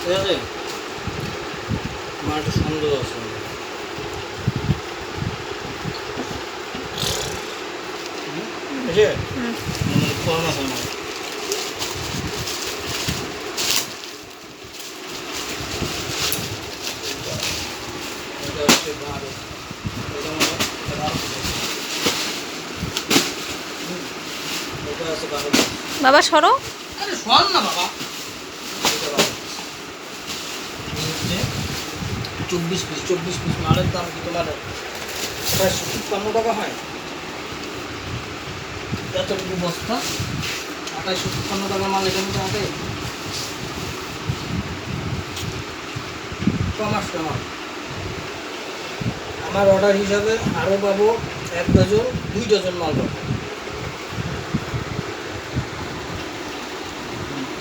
ঠিক আছে, আমার একটা সন্দেহ আছে। বুঝে কম আছে আমার। এটা হচ্ছে ভালো, এটা মনে হয় এটা ভালো। এটা আছে ভালো। বাবা সরো। আরে শোন না বাবা, এটা ভালো। এই হচ্ছে 24 পিস মালের দাম কি তোমার 58 টাকা হয়? এতটুকু বস্তা 58 টাকা মাল এখানে মধ্যে আটে কম আসবে আমার। আমার অর্ডার হিসাবে আরও পাবো 1 ডজন 2 ডজন মাল পাবো।